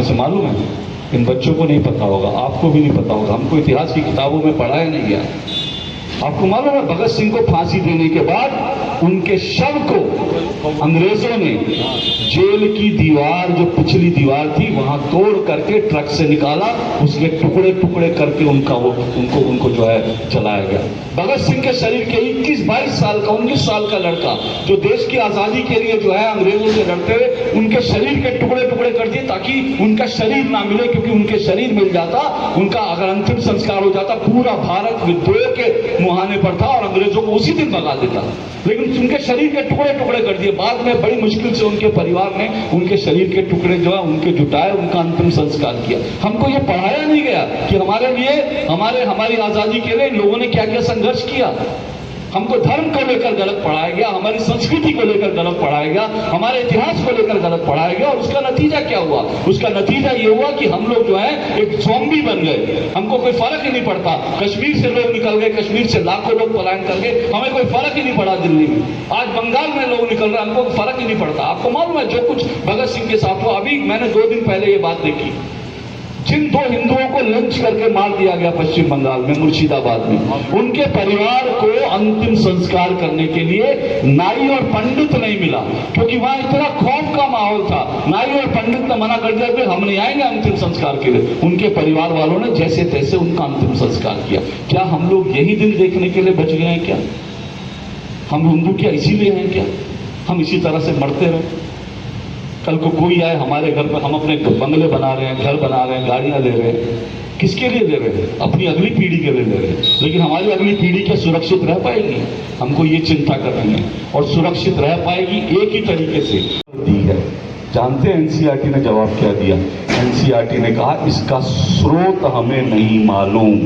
में से मालूम है? इन बच्चों को नहीं पता होगा, आपको भी नहीं पता होगा, हमको इतिहास की किताबों में पढ़ाया नहीं गया। आपको मालूम है भगत सिंह को फांसी देने के बाद उनके शव को अंग्रेजों ने जेल की दीवार, जो पिछली दीवार थी, वहां तोड़ करके ट्रक से निकाला, उसके टुकड़े टुकड़े करके उनको जो है जलाया गया। भगत सिंह के शरीर के 21-22 साल का 19 साल का लड़का जो देश की आजादी के लिए जो है अंग्रेजों से लड़ते हुए उनके शरीर के टुकड़े टुकड़े कर दिए ताकि उनका शरीर ना मिले, क्योंकि उनके शरीर मिल जाता, उनका अगर अंतिम संस्कार हो जाता, पूरा भारत विद्रोह के मुहाने पर था और अंग्रेजों को उसी दिन भगा देता। लेकिन उनके शरीर के टुकड़े टुकड़े कर दिए। बाद में बड़ी मुश्किल से उनके परिवार ने उनके शरीर के टुकड़े जो है उनके जुटाए, उनका अंतिम संस्कार किया। हमको ये पढ़ाया नहीं गया कि हमारे लिए, हमारी आजादी के लिए लोगों ने क्या क्या संघर्ष किया। हमको धर्म को लेकर गलत पढ़ाया गया, हमारी संस्कृति को लेकर गलत पढ़ाया गया, हमारे इतिहास को लेकर गलत पढ़ाया गया। और उसका नतीजा क्या हुआ? उसका नतीजा ये हुआ कि हम लोग जो है एक ज़ॉम्बी बन गए। हमको कोई फर्क ही नहीं पड़ता। कश्मीर से लोग निकल गए, कश्मीर से लाखों लोग पलायन कर गए, हमें कोई फर्क ही नहीं पड़ा। दिल्ली में आज बंगाल में लोग निकल रहे, हमको फर्क ही नहीं पड़ता। आपको मालूम है जो कुछ भगत सिंह के साथ हुआ? अभी मैंने 2 दिन पहले ये बात देखी, जिन 2 हिंदुओं को लिंच करके मार दिया गया पश्चिम बंगाल में, मुर्शिदाबाद में, उनके परिवार को अंतिम संस्कार करने के लिए नाई और पंडित नहीं मिला, क्योंकि वहां इतना खौफ का माहौल था। नाई और पंडित ने मना कर दिया कि हम नहीं आएंगे अंतिम संस्कार के लिए। उनके परिवार वालों ने जैसे तैसे उनका अंतिम संस्कार किया। क्या हम लोग यही दिन देखने के लिए बच गए हैं? क्या हम हिंदू क्या इसीलिए हैं? क्या हम इसी तरह से मरते रहे? कल को कोई आए हमारे घर पर, हम अपने बंगले बना रहे हैं, घर बना रहे हैं, गाड़ियां ले रहे हैं, किसके लिए ले रहे हैं? अपनी अगली पीढ़ी के लिए ले रहे हैं। लेकिन हमारी अगली पीढ़ी क्या सुरक्षित रह पाएगी? हमको ये चिंता करनी है। और सुरक्षित रह पाएगी एक ही तरीके से दी है। जानते हैं एनसीईआरटी ने जवाब क्या दिया? एनसीईआरटी ने कहा इसका स्रोत हमें नहीं मालूम।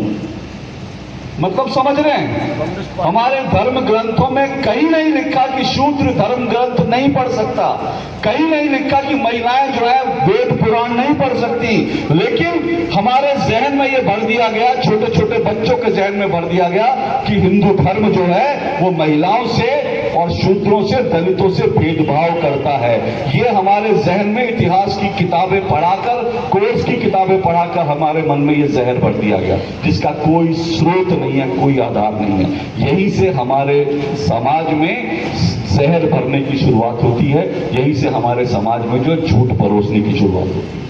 मतलब समझ रहे हैं? हमारे धर्म ग्रंथों में कहीं नहीं लिखा कि शूद्र धर्म ग्रंथ नहीं पढ़ सकता, कहीं नहीं लिखा कि महिलाएं जो है वेद पुराण नहीं पढ़ सकती। लेकिन हमारे जहन में ये भर दिया गया, छोटे छोटे बच्चों के जहन में भर दिया गया कि हिंदू धर्म जो है वो महिलाओं से और शूद्रों से, दलितों से भेदभाव करता है। ये हमारे जहन में इतिहास की किताबें पढ़ाकर, कोर्स की किताबें पढ़ाकर हमारे मन में ये जहर भर दिया गया, जिसका कोई स्रोत नहीं है, कोई आधार नहीं है। यहीं से हमारे समाज में जहर भरने की शुरुआत होती है, यहीं से हमारे समाज में जो झूठ परोसने की शुरुआत होती है।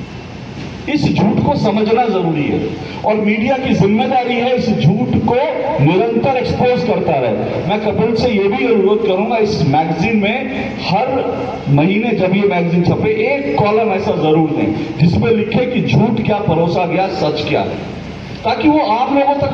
इस झूठ को समझना जरूरी है और मीडिया की जिम्मेदारी है इस झूठ को निरंतर एक्सपोज करता रहे। मैं कपिल से यह भी अनुरोध करूंगा, इस मैगजीन में हर महीने जब ये मैगजीन छपे, एक कॉलम ऐसा जरूर दें जिसमें लिखे कि झूठ क्या परोसा गया, सच क्या है, ताकि वो आम लोगों तक